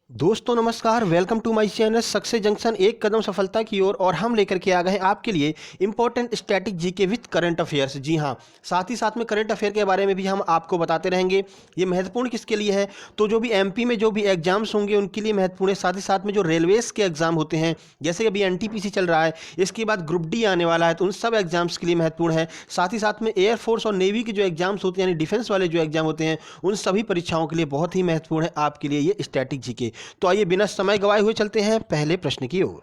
दोस्तों नमस्कार, welcome to my channel success junction. एक कदम सफलता की ओर और हम लेकर के आ गए हैं आपके लिए important static GK with current affairs. जी हाँ, साथ ही साथ में करंट अफेयर के बारे में भी हम आपको बताते रहेंगे। ये महत्वपूर्ण किसके लिए है? तो जो भी एमपी में जो भी एग्जाम्स होंगे उनके लिए महत्वपूर्ण है। साथ ही साथ में जो रेलवेज के एग्जाम होते हैं, जैसे अभी एनटीपीसी चल रहा है, इसके बाद ग्रुप डी आने वाला है, तो उन सब एग्जाम्स के लिए महत्वपूर्ण है। साथ ही साथ में एयरफोर्स और नेवी के जो एग्जाम्स होते हैं, यानी डिफेंस वाले जो एग्जाम होते हैं, उन सभी परीक्षाओं के लिए बहुत ही महत्वपूर्ण है आपके लिए ये स्टैटिक जीके। तो आइए बिना समय गवाए हुए चलते हैं पहले प्रश्न की ओर।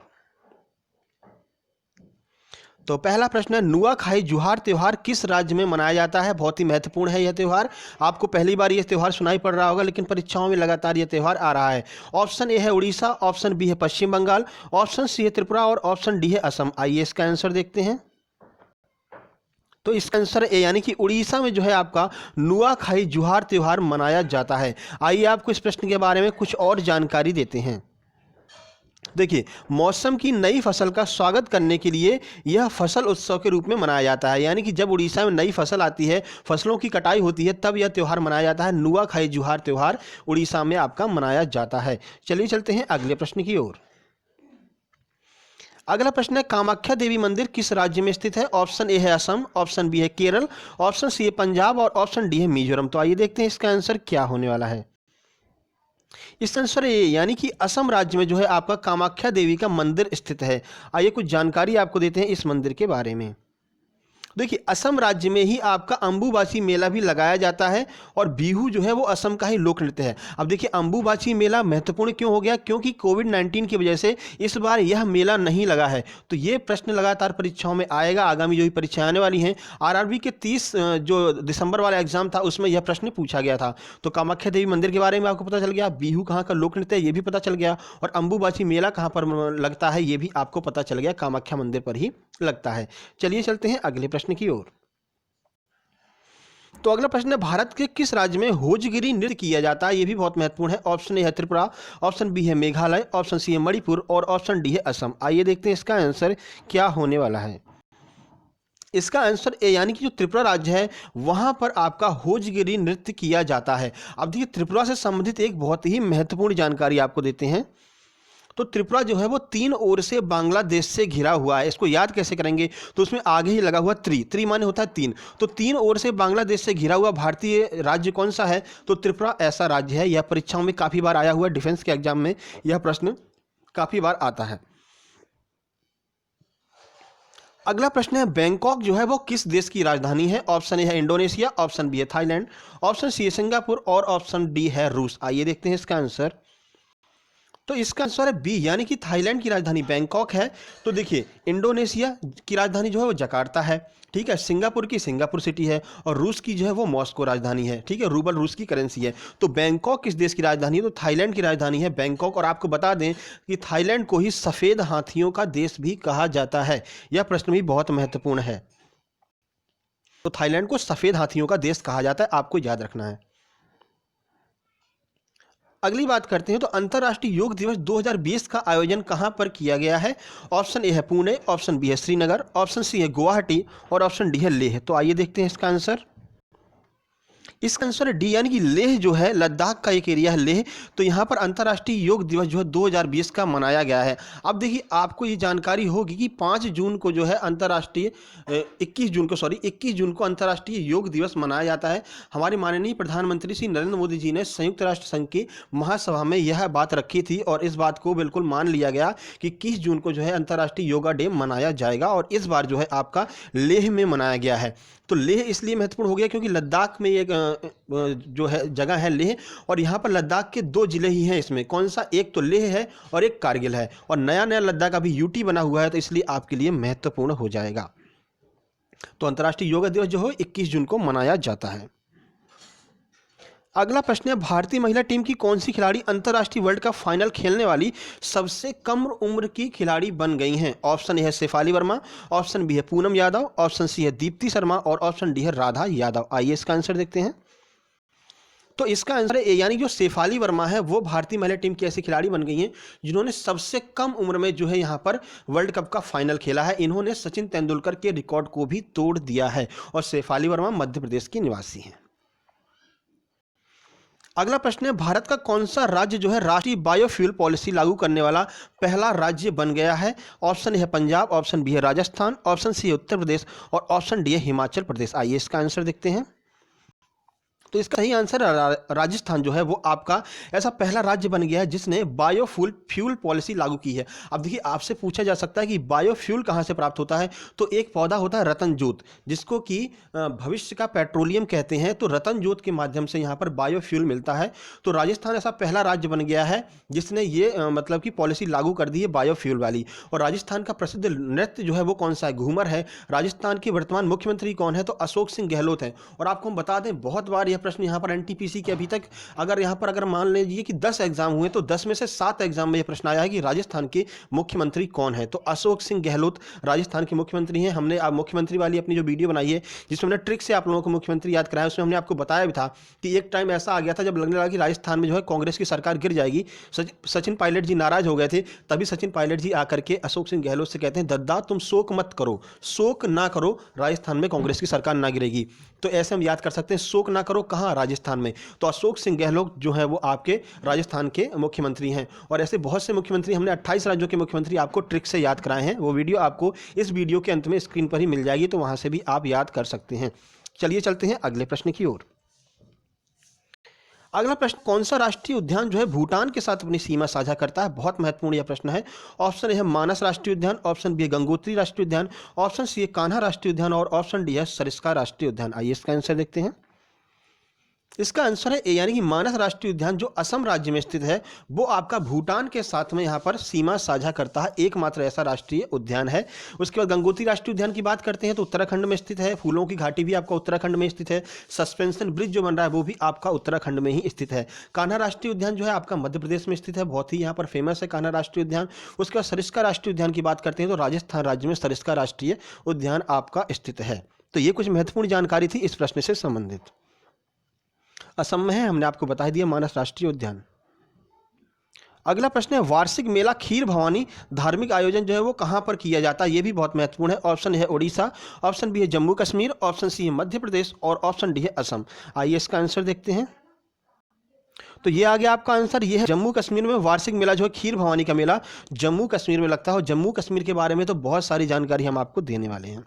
तो पहला प्रश्न है, नुआखाई जुहार त्योहार किस राज्य में मनाया जाता है? बहुत ही महत्वपूर्ण है यह त्योहार। आपको पहली बार यह त्योहार सुनाई पड़ रहा होगा, लेकिन परीक्षाओं में लगातार यह त्योहार आ रहा है। ऑप्शन ए है उड़ीसा, ऑप्शन बी है पश्चिम बंगाल, ऑप्शन सी है त्रिपुरा और ऑप्शन डी है असम। आइए इसका आंसर देखते हैं। तो इसका आंसर ए यानी कि उड़ीसा में जो है आपका नुआखाई जुहार त्योहार मनाया जाता है। आइए आपको इस प्रश्न के बारे में कुछ और जानकारी देते हैं। देखिए, मौसम की नई फसल का स्वागत करने के लिए यह फसल उत्सव के रूप में मनाया जाता है। यानी कि जब उड़ीसा में नई फसल आती है, फसलों की कटाई होती है, तब यह त्यौहार मनाया जाता है। नुआखाई जुहार त्यौहार उड़ीसा में आपका मनाया जाता है। चलिए चलते हैं अगले प्रश्न की ओर। अगला प्रश्न है, कामाख्या देवी मंदिर किस राज्य में स्थित है? ऑप्शन ए है असम, ऑप्शन बी है केरल, ऑप्शन सी है पंजाब और ऑप्शन डी है मिजोरम। तो आइए देखते हैं इसका आंसर क्या होने वाला है। इसका आंसर ए यानी कि असम राज्य में जो है आपका कामाख्या देवी का मंदिर स्थित है। आइए कुछ जानकारी आपको देते हैं इस मंदिर के बारे में। देखिए, असम राज्य में ही आपका अंबुबाची मेला भी लगाया जाता है और बिहू जो है वो असम का ही लोक नृत्य है। अब देखिए, अंबुबाची मेला महत्वपूर्ण क्यों हो गया? क्योंकि कोविड-19 की वजह से इस बार यह मेला नहीं लगा है। तो ये प्रश्न लगातार परीक्षाओं में आएगा। आगामी जो भी परीक्षाएं आने वाली हैं, आरआरबी के 30 जो दिसंबर वाला एग्जाम था उसमें यह प्रश्न पूछा गया था। तो कामाख्या देवी मंदिर के बारे में आपको पता चल गया, बिहू कहाँ का लोक नृत्य है ये भी पता चल गया, और अंबुबाची मेला कहाँ पर लगता है ये भी आपको पता चल गया, कामाख्या मंदिर पर ही लगता है। चलिए चलते हैं अगले प्रश्न की ओर। तो अगला प्रश्न है, भारत के किस राज्य में होजगिरी नृत्य किया जाता है? ये भी बहुत महत्वपूर्ण है। ऑप्शन ए है त्रिपुरा, ऑप्शन बी है मेघालय, ऑप्शन सी है मणिपुर और ऑप्शन डी है असम। आइए देखते हैं इसका आंसर क्या होने वाला है। इसका आंसर ए यानी कि जो त्रिपुरा राज्य है वहां पर आपका होजगिरी नृत्य किया जाता है। अब देखिए, त्रिपुरा से संबंधित एक बहुत ही महत्वपूर्ण जानकारी आपको देते हैं। तो त्रिपुरा जो है वो 3 ओर से बांग्लादेश से घिरा हुआ है। इसको याद कैसे करेंगे? तो उसमें आगे ही लगा हुआ त्रि माने होता है 3। तो 3 ओर से बांग्लादेश से घिरा हुआ भारतीय राज्य कौन सा है? तो त्रिपुरा ऐसा राज्य है। यह परीक्षाओं में काफ़ी बार आया हुआ, डिफेंस के एग्जाम में यह प्रश्न काफ़ी बार आता है। अगला प्रश्न है, बैंकॉक जो है वो किस देश की राजधानी है? ऑप्शन ए है इंडोनेशिया, ऑप्शन बी है थाईलैंड, ऑप्शन सी है सिंगापुर और ऑप्शन डी है रूस। आइए देखते हैं इसका आंसर। तो इसका आंसर है बी यानी कि थाईलैंड की राजधानी बैंकॉक है। तो देखिए, इंडोनेशिया की राजधानी जो है वो जकार्ता है, ठीक है। सिंगापुर की सिंगापुर सिटी है और रूस की जो है वो मॉस्को राजधानी है, ठीक है। रूबल रूस की करेंसी है। तो बैंकॉक किस देश की राजधानी है? तो थाईलैंड की राजधानी है बैंकॉक। और आपको बता दें कि थाईलैंड को ही सफ़ेद हाथियों का देश भी कहा जाता है। यह प्रश्न भी बहुत महत्वपूर्ण है। तो थाईलैंड को सफ़ेद हाथियों का देश कहा जाता है, आपको याद रखना है। अगली बात करते हैं, तो अंतर्राष्ट्रीय योग दिवस 2020 का आयोजन कहां पर किया गया है? ऑप्शन ए है पुणे, ऑप्शन बी है श्रीनगर, ऑप्शन सी है गुवाहाटी और ऑप्शन डी है लेह। तो आइए देखते हैं इसका आंसर। इसका आंसर है डी यानी कि लेह जो है लद्दाख का एक एरिया है लेह। तो यहाँ पर अंतर्राष्ट्रीय योग दिवस जो है 2020 का मनाया गया है। अब देखिए, आपको ये जानकारी होगी कि 5 जून को जो है अंतर्राष्ट्रीय 21 जून को अंतर्राष्ट्रीय योग दिवस मनाया जाता है। हमारे माननीय प्रधानमंत्री श्री नरेंद्र मोदी जी ने संयुक्त राष्ट्र संघ की महासभा में यह बात रखी थी और इस बात को बिल्कुल मान लिया गया कि 21 जून को जो है अंतर्राष्ट्रीय योगा डे मनाया जाएगा। और इस बार जो है आपका लेह में मनाया गया है। तो लेह इसलिए महत्वपूर्ण हो गया क्योंकि लद्दाख में एक जो है जगह है लेह, और यहाँ पर लद्दाख के 2 जिले ही हैं इसमें। कौन सा? एक तो लेह है और एक कारगिल है। और नया नया लद्दाख अभी यूटी बना हुआ है, तो इसलिए आपके लिए महत्वपूर्ण हो जाएगा। तो अंतर्राष्ट्रीय योगा दिवस जो है 21 जून को मनाया जाता है। अगला प्रश्न है, भारतीय महिला टीम की कौन सी खिलाड़ी अंतर्राष्ट्रीय वर्ल्ड कप फाइनल खेलने वाली सबसे कम उम्र की खिलाड़ी बन गई हैं? ऑप्शन ए है शेफाली वर्मा, ऑप्शन बी है पूनम यादव, ऑप्शन सी है दीप्ति शर्मा और ऑप्शन डी है राधा यादव। आइए इसका आंसर देखते हैं। तो इसका आंसर है ए यानी जो शेफाली वर्मा है वो भारतीय महिला टीम की ऐसी खिलाड़ी बन गई हैं जिन्होंने सबसे कम उम्र में जो है यहाँ पर वर्ल्ड कप का फाइनल खेला है। इन्होंने सचिन तेंदुलकर के रिकॉर्ड को भी तोड़ दिया है। और शेफाली वर्मा मध्य प्रदेश की निवासी हैं। अगला प्रश्न है, भारत का कौन सा राज्य जो है राष्ट्रीय बायोफ्यूल पॉलिसी लागू करने वाला पहला राज्य बन गया है? ऑप्शन ए है पंजाब, ऑप्शन बी है राजस्थान, ऑप्शन सी है उत्तर प्रदेश और ऑप्शन डी है हिमाचल प्रदेश। आइए इसका आंसर देखते हैं। तो इसका सही आंसर राजस्थान जो है वो आपका ऐसा पहला राज्य बन गया है जिसने बायोफ्यूल फ्यूल पॉलिसी लागू की है। अब देखिए, आपसे पूछा जा सकता है कि बायोफ्यूल कहाँ से प्राप्त होता है, तो एक पौधा होता है रतन जोत, जिसको कि भविष्य का पेट्रोलियम कहते हैं। तो रतन जोत के माध्यम से यहाँ पर बायोफ्यूल मिलता है। तो राजस्थान ऐसा पहला राज्य बन गया है जिसने ये मतलब कि पॉलिसी लागू कर दी है बायोफ्यूल वाली। और राजस्थान का प्रसिद्ध नृत्य जो है वो कौन सा है? घूमर है। राजस्थान के वर्तमान मुख्यमंत्री कौन है? तो अशोक सिंह गहलोत है। और आपको हम बता दें, बहुत बार यह प्रश्न यहाँ पर एनटीपीसी के अभी तक अगर मान लीजिए कि 10 एग्जाम हुए तो 10 में से 7 एग्जाम में यह प्रश्न आया है कि राजस्थान के मुख्यमंत्री कौन है। तो अशोक सिंह गहलोत राजस्थान के मुख्यमंत्री हैं। हमने आप मुख्यमंत्री वाली अपनी जो वीडियो बनाई है जिसमें हमने ट्रिक से आप लोगों को मुख्यमंत्री याद कराया, उसमें हमने आपको बताया भी था कि एक टाइम ऐसा आ गया था जब लगने लगा कि राजस्थान में जो है कांग्रेस की सरकार गिर जाएगी, सचिन पायलट जी नाराज हो गए थे। तभी सचिन पायलट जी आकर के अशोक सिंह गहलोत से कहते हैं, दद्दा तुम शोक मत करो, शोक ना करो, राजस्थान में कांग्रेस की सरकार ना गिरेगी। तो ऐसे हम याद कर सकते हैं, शोक ना करो कहाँ? राजस्थान में। तो अशोक सिंह गहलोत जो है वो आपके राजस्थान के मुख्यमंत्री हैं। और ऐसे बहुत से मुख्यमंत्री, हमने 28 राज्यों के मुख्यमंत्री आपको ट्रिक से याद कराए हैं। वो वीडियो आपको इस वीडियो के अंत में स्क्रीन पर ही मिल जाएगी, तो वहां से भी आप याद कर सकते हैं। चलिए चलते हैं अगले प्रश्न की ओर। अगला प्रश्न, कौन सा राष्ट्रीय उद्यान जो है भूटान के साथ अपनी सीमा साझा करता है? बहुत महत्वपूर्ण यह प्रश्न है। ऑप्शन ए है मानस राष्ट्रीय उद्यान, ऑप्शन बी है गंगोत्री राष्ट्रीय उद्यान, ऑप्शन सी है कान्हा राष्ट्रीय उद्यान और ऑप्शन डी है सरिस्का राष्ट्रीय उद्यान। आइए इसका आंसर देखते हैं। इसका आंसर है ए, यानी कि मानस राष्ट्रीय उद्यान जो असम राज्य में स्थित है वो आपका भूटान के साथ में यहाँ पर सीमा साझा करता है, एकमात्र ऐसा राष्ट्रीय उद्यान है। उसके बाद गंगोत्री राष्ट्रीय उद्यान की बात करते हैं तो उत्तराखंड में स्थित है। फूलों की घाटी भी आपका उत्तराखंड में स्थित है। सस्पेंशन ब्रिज जो बन रहा है वो भी आपका उत्तराखंड में ही स्थित है। कान्हा राष्ट्रीय उद्यान जो है आपका मध्य प्रदेश में स्थित है, बहुत ही यहाँ पर फेमस है कान्हा राष्ट्रीय उद्यान। उसके बाद सरिस्का राष्ट्रीय उद्यान की बात करते हैं तो राजस्थान राज्य में सरिस्का राष्ट्रीय उद्यान आपका स्थित है। तो ये कुछ महत्वपूर्ण जानकारी थी इस प्रश्न से संबंधित। असम में है, हमने आपको बता दिया मानस राष्ट्रीय उद्यान। अगला प्रश्न है, वार्षिक मेला खीर भवानी धार्मिक आयोजन जो है वो कहां पर किया जाता है? ये भी बहुत महत्वपूर्ण है। ऑप्शन है उड़ीसा, ऑप्शन बी है जम्मू कश्मीर, ऑप्शन सी है मध्य प्रदेश और ऑप्शन डी है असम। आइए इसका आंसर देखते हैं। तो ये आ गया आपका आंसर, ये है जम्मू कश्मीर में वार्षिक मेला जो है खीर भवानी का मेला जम्मू कश्मीर में लगता है। और जम्मू कश्मीर के बारे में तो बहुत सारी जानकारी हम आपको देने वाले हैं।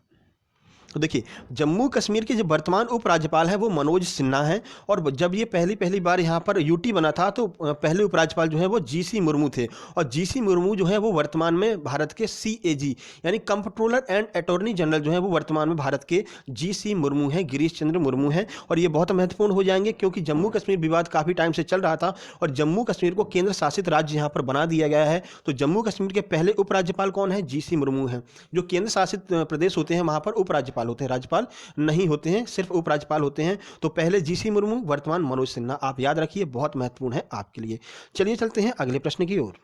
तो देखिए, जम्मू कश्मीर के जो वर्तमान उपराज्यपाल हैं वो मनोज सिन्हा हैं। और जब ये पहली बार यहाँ पर यूटी बना था तो पहले उपराज्यपाल जो है वो जीसी मुर्मू थे। और जीसी मुर्मू जो है वो वर्तमान में भारत के सीएजी यानी कंप्ट्रोलर एंड अटॉर्नी जनरल जो है वो वर्तमान में भारत के जीसी मुर्मू हैं, गिरीश चंद्र मुर्मू हैं। और ये बहुत महत्वपूर्ण हो जाएंगे क्योंकि जम्मू कश्मीर विवाद काफ़ी टाइम से चल रहा था और जम्मू कश्मीर को केंद्र शासित राज्य यहाँ पर बना दिया गया है। तो जम्मू कश्मीर के पहले उपराज्यपाल कौन है? जीसी मुर्मू हैं। जो केंद्र शासित प्रदेश होते हैं वहाँ पर उपराज्यपाल होते हैं, राज्यपाल नहीं होते हैं, सिर्फ उपराज्यपाल होते हैं। तो पहले जीसी मुर्मू, वर्तमान मनोज सिन्हा, आप याद रखिए, बहुत महत्वपूर्ण है आपके लिए। चलिए चलते हैं अगले प्रश्न की ओर।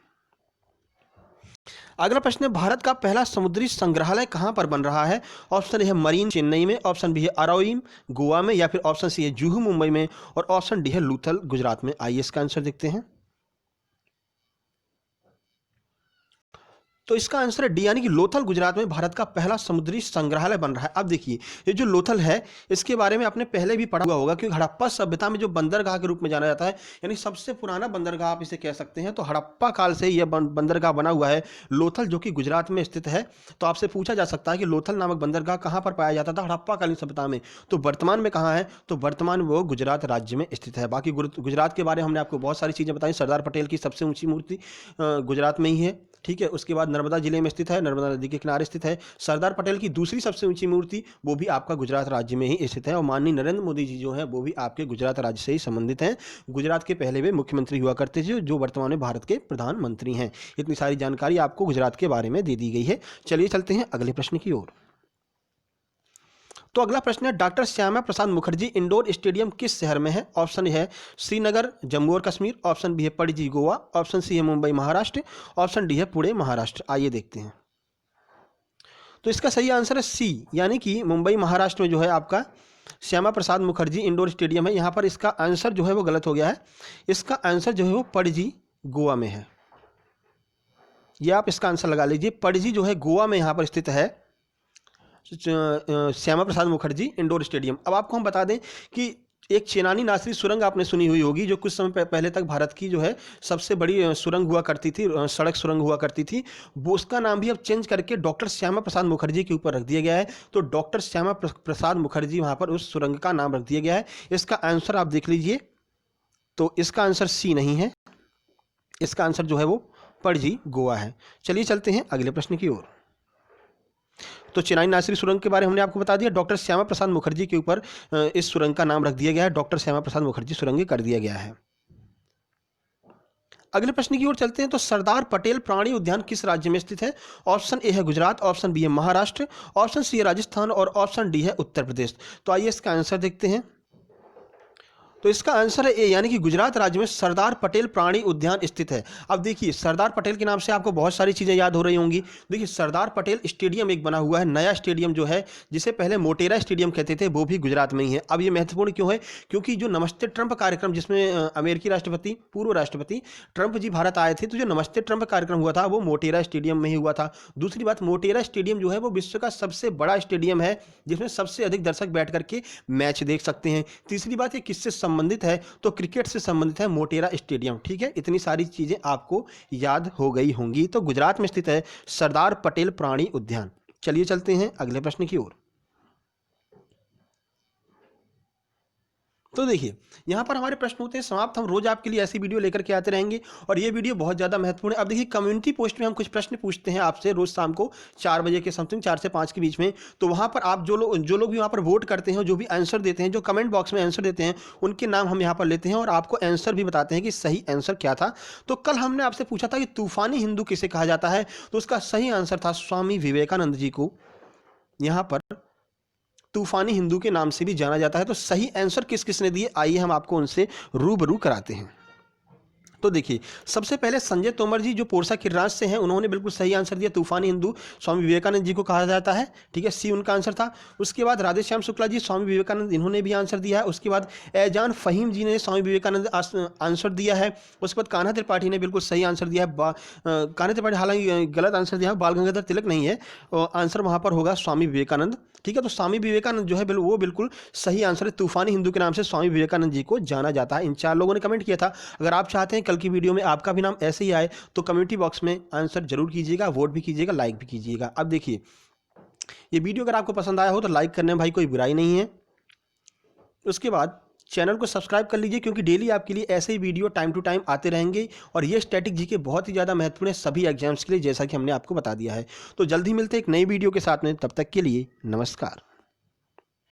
अगला प्रश्न है, भारत का पहला समुद्री संग्रहालय कहां पर बन रहा है? ऑप्शन ए है मरीन चेन्नई में, ऑप्शन बी है अराउइम गोवा में या फिर ऑप्शन सी है जुहू मुंबई में और ऑप्शन डी है लूथल गुजरात में। आइए इसका आंसर देखते हैं। तो इसका आंसर है डी, यानी कि लोथल गुजरात में भारत का पहला समुद्री संग्रहालय बन रहा है। अब देखिए, ये जो लोथल है इसके बारे में आपने पहले भी पढ़ा हुआ होगा क्योंकि हड़प्पा सभ्यता में जो बंदरगाह के रूप में जाना जाता है, यानी सबसे पुराना बंदरगाह आप इसे कह सकते हैं। तो हड़प्पा काल से यह बंदरगाह बना हुआ है लोथल, जो कि गुजरात में स्थित है। तो आपसे पूछा जा सकता है कि लोथल नामक बंदरगाह कहाँ पर पाया जाता था हड़प्पा कालीन सभ्यता में? तो वर्तमान में कहाँ है? तो वर्तमान वो गुजरात राज्य में स्थित है। बाकी गुजरात के बारे में हमने आपको बहुत सारी चीज़ें बताई। सरदार पटेल की सबसे ऊंची मूर्ति गुजरात में ही है, ठीक है। उसके बाद नर्मदा जिले में स्थित है, नर्मदा नदी के किनारे स्थित है। सरदार पटेल की दूसरी सबसे ऊंची मूर्ति वो भी आपका गुजरात राज्य में ही स्थित है। और माननीय नरेंद्र मोदी जी जो है वो भी आपके गुजरात राज्य से ही संबंधित हैं। गुजरात के पहले वे मुख्यमंत्री हुआ करते थे जो वर्तमान में भारत के प्रधानमंत्री हैं। इतनी सारी जानकारी आपको गुजरात के बारे में दे दी गई है। चलिए चलते हैं अगले प्रश्न की ओर। तो अगला प्रश्न है, doctor Shyama Prasad Mukherjee indoor stadium किस शहर में है? ऑप्शन है श्रीनगर जम्मू और कश्मीर, ऑप्शन बी है पणजी गोवा, ऑप्शन सी है मुंबई महाराष्ट्र, ऑप्शन डी है पुणे महाराष्ट्र। आइए देखते हैं। तो इसका सही आंसर है सी, यानी कि मुंबई महाराष्ट्र में जो है आपका श्यामा प्रसाद मुखर्जी इंडोर स्टेडियम है। यहाँ पर इसका आंसर जो है वो गलत हो गया है। इसका आंसर जो है वो पणजी गोवा में है। ये आप इसका आंसर लगा लीजिए, पणजी जो है गोवा में यहाँ पर स्थित है श्यामा प्रसाद मुखर्जी इंडोर स्टेडियम। अब आपको हम बता दें कि एक चेनानी नासरी सुरंग आपने सुनी हुई होगी, जो कुछ समय पहले तक भारत की जो है सबसे बड़ी सुरंग हुआ करती थी, सड़क सुरंग हुआ करती थी। वो उसका नाम भी अब चेंज करके डॉक्टर श्यामा प्रसाद मुखर्जी के ऊपर रख दिया गया है। तो डॉक्टर श्यामा प्रसाद मुखर्जी वहाँ पर उस सुरंग का नाम रख दिया गया है। इसका आंसर आप देख लीजिए, तो इसका आंसर सी नहीं है, इसका आंसर जो है वो पणजी गोवा है। चलिए चलते हैं अगले प्रश्न की ओर। तो चेनानी नासरी सुरंग के बारे में हमने आपको बता दिया, डॉक्टर श्यामा प्रसाद मुखर्जी के ऊपर इस सुरंग का नाम रख दिया गया है, डॉक्टर श्यामा प्रसाद मुखर्जी सुरंग कर दिया गया है। अगले प्रश्न की ओर चलते हैं। तो सरदार पटेल प्राणी उद्यान किस राज्य में स्थित है? ऑप्शन ए है गुजरात, ऑप्शन बी है महाराष्ट्र, ऑप्शन सी है राजस्थान और ऑप्शन डी है उत्तर प्रदेश। तो आइए इसका आंसर देखते हैं। तो इसका आंसर है ए, यानी कि गुजरात राज्य में सरदार पटेल प्राणी उद्यान स्थित है। अब देखिए, सरदार पटेल के नाम से आपको बहुत सारी चीज़ें याद हो रही होंगी। देखिए, सरदार पटेल स्टेडियम एक बना हुआ है, नया स्टेडियम जो है, जिसे पहले मोटेरा स्टेडियम कहते थे, वो भी गुजरात में ही है। अब ये महत्वपूर्ण क्यों है? क्योंकि जो नमस्ते ट्रंप कार्यक्रम, जिसमें अमेरिकी राष्ट्रपति, पूर्व राष्ट्रपति ट्रंप जी भारत आए थे, तो जो नमस्ते ट्रंप कार्यक्रम हुआ था वो मोटेरा स्टेडियम में ही हुआ था। दूसरी बात, मोटेरा स्टेडियम जो है वो विश्व का सबसे बड़ा स्टेडियम है, जिसमें सबसे अधिक दर्शक बैठ करके मैच देख सकते हैं। तीसरी बात, ये किससे संबंधित है? तो क्रिकेट से संबंधित है मोटेरा स्टेडियम। ठीक है, इतनी सारी चीजें आपको याद हो गई होंगी। तो गुजरात में स्थित है सरदार पटेल प्राणी उद्यान। चलिए चलते हैं अगले प्रश्न की ओर। तो देखिए, यहाँ पर हमारे प्रश्न होते हैं समाप्त। हम रोज आपके लिए ऐसी वीडियो लेकर के आते रहेंगे और ये वीडियो बहुत ज़्यादा महत्वपूर्ण है। अब देखिए, कम्युनिटी पोस्ट में हम कुछ प्रश्न पूछते हैं आपसे रोज शाम को 4 बजे के समथिंग, 4 से 5 के बीच में। तो वहाँ पर आप जो लोग भी वहाँ पर वोट करते हैं, जो भी आंसर देते हैं, जो कमेंट बॉक्स में आंसर देते हैं, उनके नाम हम यहाँ पर लेते हैं और आपको आंसर भी बताते हैं कि सही आंसर क्या था। तो कल हमने आपसे पूछा था कि तूफानी हिंदू किसे कहा जाता है, तो उसका सही आंसर था स्वामी विवेकानंद जी को यहाँ पर तूफानी हिंदू के नाम से भी जाना जाता है। तो सही आंसर किस किसने दिए, आइए हम आपको उनसे रूबरू कराते हैं। तो देखिए, सबसे पहले संजय तोमर जी, जो पोरसा किर्राज से हैं, उन्होंने बिल्कुल सही आंसर दिया, तूफानी हिंदू स्वामी विवेकानंद जी को कहा जाता है। ठीक है, सी उनका आंसर था। उसके बाद राधेश्याम शुक्ला जी, स्वामी विवेकानंद, इन्होंने भी आंसर दिया है। उसके बाद एजान फहीम जी ने स्वामी विवेकानंद आंसर दिया है। उसके बाद कान्हा त्रिपाठी ने बिल्कुल सही आंसर दिया है। कान्हा त्रिपाठी हालांकि गलत आंसर दिया है, बाल गंगाधर तिलक नहीं है, आंसर वहाँ पर होगा स्वामी विवेकानंद। ठीक है, तो स्वामी विवेकानंद जो है वो बिल्कुल सही आंसर है। तूफानी हिंदू के नाम से स्वामी विवेकानंद जी को जाना जाता है। इन 4 लोगों ने कमेंट किया था। अगर आप चाहते हैं कल की वीडियो में आपका भी नाम ऐसे ही आए, तो कम्युनिटी बॉक्स में आंसर जरूर कीजिएगा, वोट भी कीजिएगा, लाइक भी कीजिएगा। अब देखिए, ये वीडियो अगर आपको पसंद आया हो तो लाइक करने में भाई कोई बुराई नहीं है। उसके बाद चैनल को सब्सक्राइब कर लीजिए, क्योंकि डेली आपके लिए ऐसे ही वीडियो टाइम टू टाइम आते रहेंगे। और ये स्टैटिक जी के बहुत ही ज़्यादा महत्वपूर्ण है सभी एग्जाम्स के लिए, जैसा कि हमने आपको बता दिया है। तो जल्द ही मिलते हैं एक नई वीडियो के साथ में, तब तक के लिए नमस्कार।